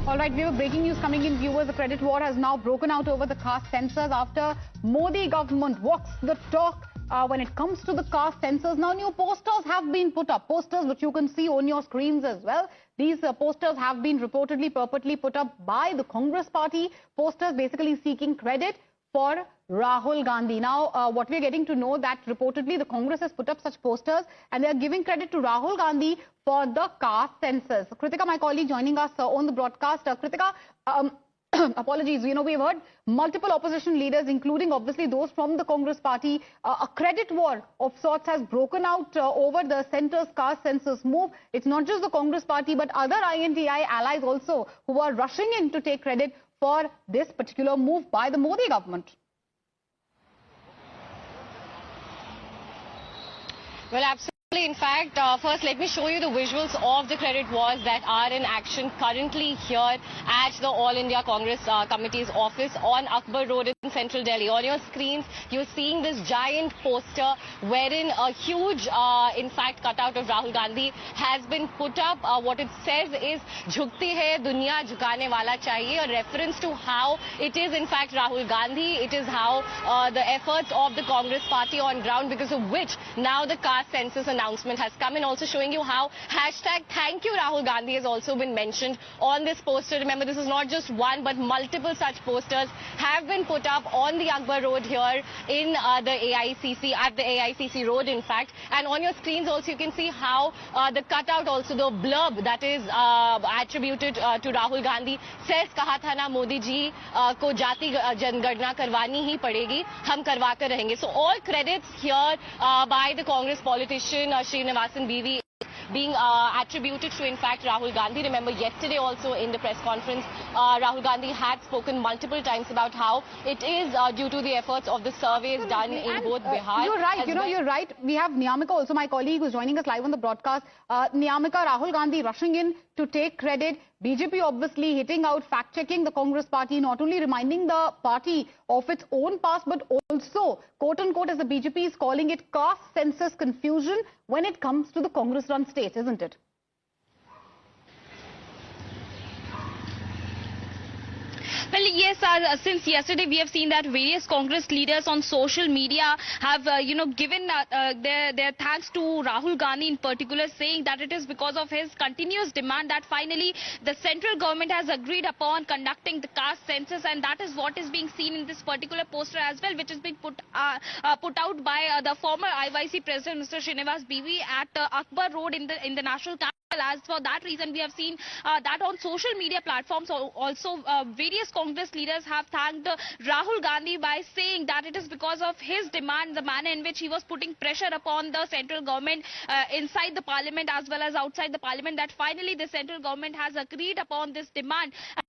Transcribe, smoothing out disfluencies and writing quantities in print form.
All right, we have breaking news coming in, viewers. The credit war has now broken out over the caste censors after Modi government walks the talk when it comes to the caste censors. Now, new posters have been put up, posters which you can see on your screens as well. These posters have been purportedly put up by the Congress party, posters basically seeking credit for Rahul Gandhi. Now, what we're getting to know that reportedly the Congress has put up such posters and they are giving credit to Rahul Gandhi for the caste census. Kritika, my colleague, joining us on the broadcast. Kritika, apologies, we've heard multiple opposition leaders, including obviously those from the Congress party. A credit war of sorts has broken out over the centre's caste census move. It's not just the Congress party, but other INTI allies also who are rushing in to take credit for this particular move by the Modi government. Well, absolutely. In fact, first let me show you the visuals of the credit wars that are in action currently here at the All India Congress Committee's office on Akbar Road in central Delhi. On your screens, you're seeing this giant poster wherein a huge, in fact, cutout of Rahul Gandhi has been put up. What it says is, "Jhukti hai, dunya jhukane wala chahiye," a reference to how it is, in fact, Rahul Gandhi. It is how the efforts of the Congress party on ground, because of which now the caste census announcement has come in, also showing you how hashtag thank you Rahul Gandhi has also been mentioned on this poster. Remember, this is not just one but multiple such posters have been put up on the Akbar Road here in the AICC, at the AICC road in fact. And on your screens also you can see how the cutout, also the blurb that is attributed to Rahul Gandhi says, "Kaha tha na Modi ji ko jati jangadna karwani hi padegi, hum karwa kar rahenge." So all credits here by the Congress politician Srinivasan BV being attributed to, in fact, Rahul Gandhi. Remember, yesterday also in the press conference, Rahul Gandhi had spoken multiple times about how it is due to the efforts of the surveys done in both Bihar. You're right, you're right. We have Niyamika also, my colleague, who's joining us live on the broadcast. Niyamika, Rahul Gandhi rushing in to take credit. BJP obviously hitting out, fact-checking the Congress party, not only reminding the party of its own past, but also, quote-unquote, as the BJP is calling it, caste census confusion when it comes to the Congress-run states, isn't it? Well, yes, since yesterday we have seen that various Congress leaders on social media have, given their thanks to Rahul Gandhi in particular, saying that it is because of his continuous demand that finally the central government has agreed upon conducting the caste census, and that is what is being seen in this particular poster as well, which is being put out by the former IYC president, Mr. Srinivas BV, at Akbar Road in the national capital. As for that reason, we have seen that on social media platforms also various Congress leaders have thanked Rahul Gandhi by saying that it is because of his demand, the manner in which he was putting pressure upon the central government inside the parliament as well as outside the parliament, that finally the central government has agreed upon this demand.